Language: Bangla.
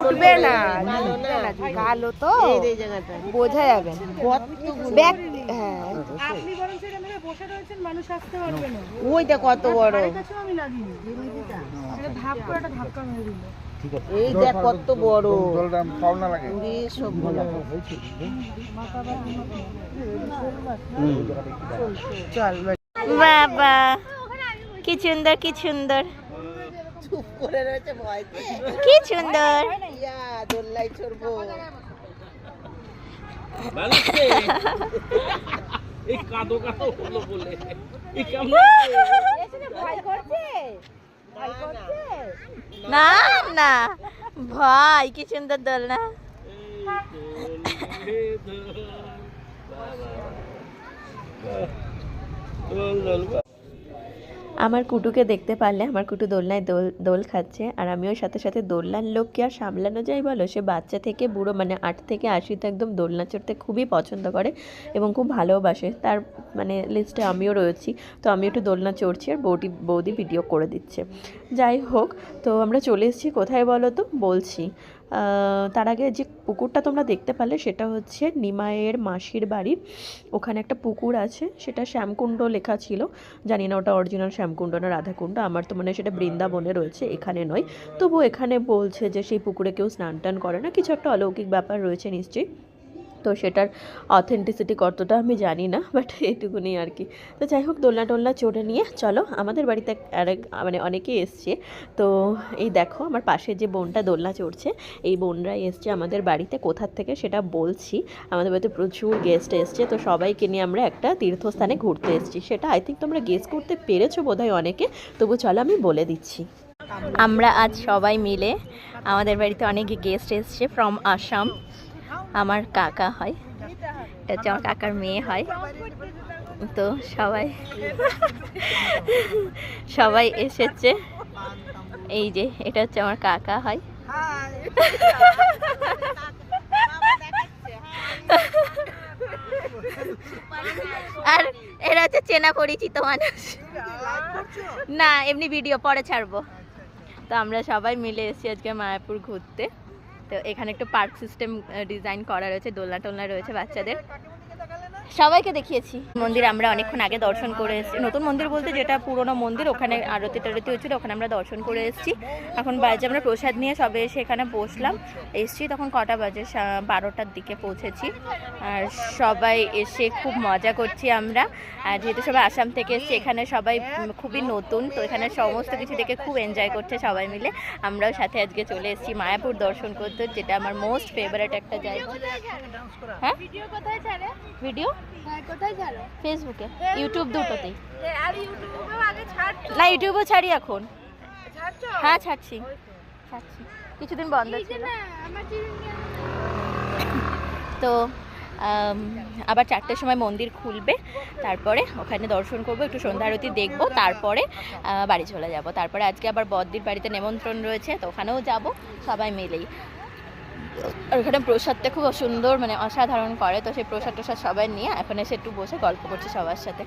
উঠবে না, কালো তো বোঝা যাবে না। ব্যাগ, হ্যাঁ আপনি বরং সেটা মেরে বসে রয়েছেন, মানুষ আসতে পারবে না। ওইটা কত বড়, আমি লাগিনি, এটা ধাপ করে একটা ধাক্কা মেরে দিল। এই দেখ কত বড়। চল বাবা কি সুন্দর, কি সুন্দর, চুপ করে রয়েছে, ভয় কি সুন্দর। দোল্লাই চড়বো। এই কাদো কাদো হলো বলে না না ভাই, কি সুন্দর দোলনা। আমার কুটুকে দেখতে পারলে, আমার কুটু দোলনায় দোল খাচ্ছে, আর আমি ওর সাথে সাথে দোলনার লোককে আর সামলানো যায় বলো। সে বাচ্চা থেকে বুড়ো, মানে 8 থেকে 80 তো একদম দোলনা চড়তে খুবই পছন্দ করে এবং খুব ভালোবাসে। তার মানে লিস্টে আমিও রয়েছি, তো আমি একটু দোলনা চড়ছি আর বৌদি ভিডিও করে দিচ্ছে। যাই হোক, তো আমরা চলে এসেছি কোথায় বলো তো, বলছি। তার আগে যে পুকুরটা তোমরা দেখতে পারলে সেটা হচ্ছে নিমাইয়ের মাসির বাড়ির ওখানে একটা পুকুর আছে, সেটা শ্যামকুণ্ড লেখা ছিল, জানি না ওটা অরিজিনাল শ্যামকুণ্ড না রাধাকুণ্ড, আমার তো মানে সেটা বৃন্দাবনে রয়েছে, এখানে নয়। তবু এখানে বলছে যে সেই পুকুরে কেউ স্নান টান করে না, কিছু একটা অলৌকিক ব্যাপার রয়েছে নিশ্চয়ই। তো সেটার অথেন্টিসিটি কতটা আমি জানি না, বাট এটুকুনি আর কি। তো যাই হোক, দোলনা টোলনা চড়ে নিয়ে চলো, আমাদের বাড়িতে মানে অনেকেই এসছে। তো এই দেখো আমার পাশে যে বোনটা দোলনা চড়ছে, এই বোনরাই এসছে আমাদের বাড়িতে। কোথার থেকে সেটা বলছি, আমাদের বাড়িতে প্রচুর গেস্ট এসছে, তো সবাইকে নিয়ে আমরা একটা তীর্থস্থানে ঘুরতে এসেছি। সেটা আই থিঙ্ক তোমরা গেস করতে পেরেছো বোধহয় অনেকে, তবু চলো আমি বলে দিচ্ছি। আমরা আজ সবাই মিলে, আমাদের বাড়িতে অনেক গেস্ট এসছে ফ্রম আসাম। আমার কাকা হয়, এটা হচ্ছে আমার কাকার মেয়ে হয়। তো সবাই এসেছে। এই যে এটা হচ্ছে আমার কাকা হয়। আর এরা হচ্ছে চেনা পরিচিত মানুষ, না এমনি ভিডিও পরে ছাড়বো। তো আমরা সবাই মিলে এসেছি আজকে মায়াপুর ঘুরতে। তো এখানে একটু পার্ক সিস্টেম ডিজাইন করা রয়েছে, দোলনা টোলনা রয়েছে বাচ্চাদের, সবাইকে দেখিয়েছি। মন্দির আমরা অনেকক্ষণ আগে দর্শন করে এসেছি, নতুন মন্দির বলতে যেটা পুরনো মন্দির, ওখানে আরতি টারতি হচ্ছিল, ওখানে আমরা দর্শন করে এসেছি। এখন বাজে আমরা প্রসাদ নিয়ে সবে এসে এখানে বসলাম, এসছি তখন কটা বাজে, 12টার দিকে পৌঁছেছি। আর সবাই এসে খুব মজা করছি আমরা, আর যেহেতু সবাই আসাম থেকে এসেছি, এখানে সবাই খুবই নতুন, তো এখানে সমস্ত কিছু দেখে খুব এনজয় করছে সবাই মিলে। আমরাও সাথে আজকে চলে এসেছি মায়াপুর দর্শন করতে, যেটা আমার মোস্ট ফেভারিট একটা জায়গা। হ্যাঁ ভিডিও কোথায় ছাড়ে? ভিডিও কোথায় ছাড়ো? ফেসবুকে, ইউটিউব দুটোতেই। না ইউটিউবেও ছাড়ি এখন। হ্যাঁ ছাড়ছি, কিছুদিন বন্ধ ছিল। তো আবার 4টের সময় মন্দির খুলবে, তারপরে ওখানে দর্শন করব, একটু সন্ধ্যা আরতি দেখবো, তারপরে বাড়ি চলে যাব। তারপরে আজকে আবার বদ্দির বাড়িতে নেমন্ত্রণ রয়েছে, তো ওখানেও যাব সবাই মিলেই। আর ওখানে প্রসাদটা খুব সুন্দর, মানে অসাধারণ করে, তো সেই প্রসাদ সবাই নিয়ে এখন এসে একটু বসে গল্প করছি সবার সাথে।